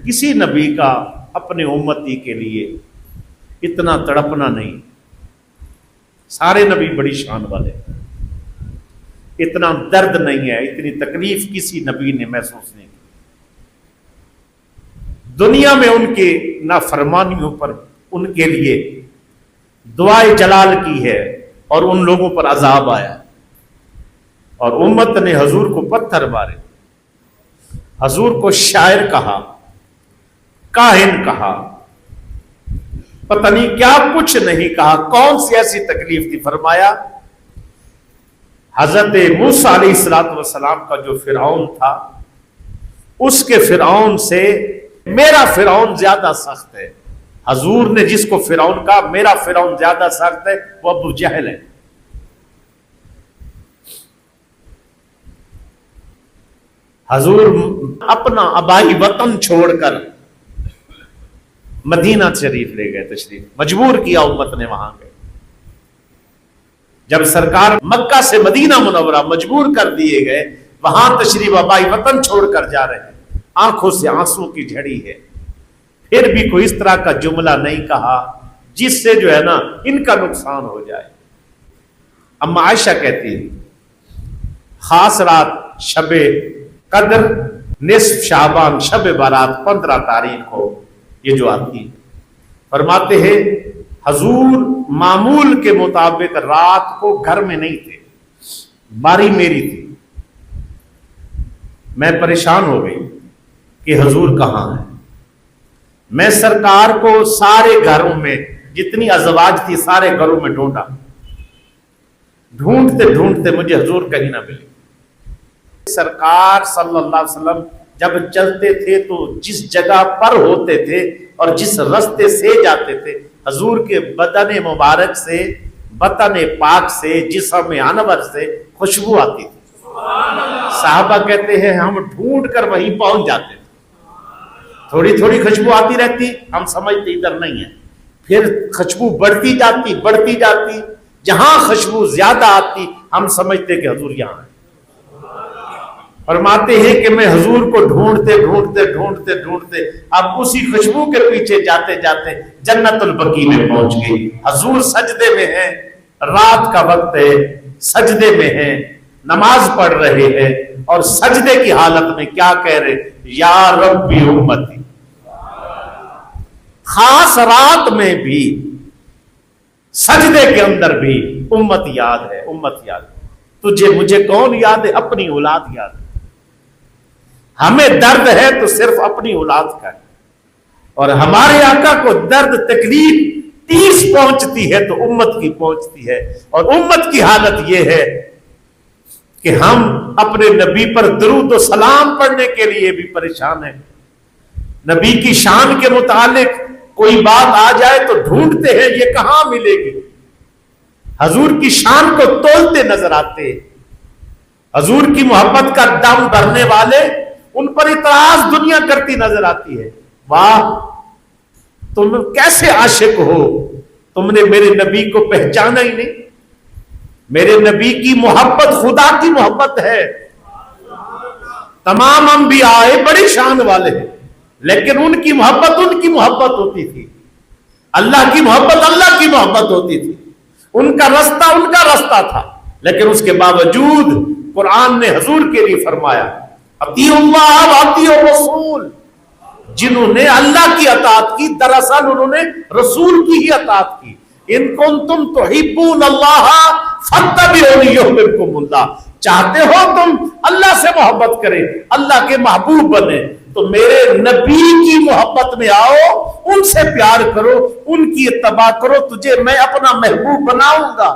किसी नबी का अपने उम्मती के लिए इतना तड़पना नहीं। सारे नबी बड़ी शान वाले, इतना दर्द नहीं है, इतनी तकलीफ किसी नबी ने महसूस नहीं की। दुनिया में उनके नाफरमानियों पर उनके लिए दुआए जलाल की है और उन लोगों पर अजाब आया, और उम्मत ने हजूर को पत्थर मारे, हजूर को शायर कहा, काहिन कहा, पता नहीं क्या कुछ नहीं कहा। कौन सी ऐसी तकलीफ थी? फरमाया हजरत मूसा अलैहिस्सलाम का जो फिरौन था, उसके फिरौन से मेरा फिरौन ज्यादा सख्त है। हजूर ने जिसको फिरौन कहा मेरा फिरौन ज्यादा सख्त है, वो अबू जहल है। हजूर अपना आबाई वतन छोड़कर मदीना शरीफ ले गए, तशरीफ मजबूर किया उम्मत ने वहां गए। जब सरकार मक्का से मदीना मुनव्वरा मजबूर कर दिए गए, वहां तशरीफ आबाई वतन छोड़कर जा रहे हैं, आंखों से आंसू की झड़ी है, फिर भी कोई इस तरह का जुमला नहीं कहा जिससे जो है ना इनका नुकसान हो जाए। अम्मा आयशा कहती है खास रात शबे कदर, निस्फ शाबान, शब बारात 15 तारीख को ये जो आती है, फरमाते हैं हजूर मामूल के मुताबिक रात को घर में नहीं थे, बारी मेरी थी। मैं परेशान हो गई कि हजूर कहां है। मैं सरकार को सारे घरों में, जितनी अजवाज थी सारे घरों में ढूंढा, ढूंढते ढूंढते मुझे हजूर कहीं ना मिले। सरकार सल्लल्लाहु अलैहि वसल्लम जब चलते थे तो जिस जगह पर होते थे और जिस रास्ते से जाते थे, हजूर के बदन मुबारक से, बतन पाक से, जिस्म अनवर से खुशबू आती थी। साहबा कहते हैं हम ढूंढ कर वहीं पहुंच जाते थे। थोड़ी थोड़ी खुशबू आती रहती, हम समझते इधर नहीं है, फिर खुशबू बढ़ती जाती, जहां खुशबू ज्यादा आती हम समझते कि हजूर यहां है। फरमाते हैं कि मैं हजूर को ढूंढते अब उसी खुशबू के पीछे जाते जाते जन्नतुल बकी में पहुंच गई। हजूर सजदे में हैं, रात का वक्त है, सजदे में हैं, नमाज पढ़ रहे हैं और सजदे की हालत में क्या कह रहे, या रब्बी उम्मती। खास रात में भी, सजदे के अंदर भी उम्मत याद है, उम्मत याद है। तुझे मुझे कौन याद है? अपनी औलाद याद है। हमें दर्द है तो सिर्फ अपनी औलाद का है, और हमारे आका को दर्द तकलीफ 30 पहुंचती है तो उम्मत की पहुंचती है। और उम्मत की हालत यह है कि हम अपने नबी पर दुरूद और सलाम पढ़ने के लिए भी परेशान हैं। नबी की शान के मुतालिक कोई बात आ जाए तो ढूंढते हैं ये कहां मिलेगी। हजूर की शान को तोलते नजर आते हैं। हजूर की मोहब्बत का दम भरने वाले, उन पर इतराज दुनिया करती नजर आती है। वाह, तुम कैसे आशिक हो, तुमने मेरे नबी को पहचाना ही नहीं। मेरे नबी की मोहब्बत खुदा की मोहब्बत है। तमाम अंबिया बड़ी शान वाले हैं, लेकिन उनकी मोहब्बत होती थी। अल्लाह की मोहब्बत होती थी। उनका रास्ता था, लेकिन उसके बावजूद कुरान ने हजूर के लिए फरमाया अतीउल्लाह व अतीउर रसूल। जिन्होंने अल्लाह की अताअत की, दरअसल उन्होंने रसूल की ही अताअत की। इन कुंतुम तुहिब्बून अल्लाह फत्तबिऊनी युहब्बुकुमुल्लाह। चाहते हो तुम अल्लाह से मोहब्बत करें, अल्लाह के महबूब बने, तो मेरे नबी की मोहब्बत में आओ, उनसे प्यार करो, उनकी इत्तबा करो, तुझे मैं अपना महबूब बनाऊंगा।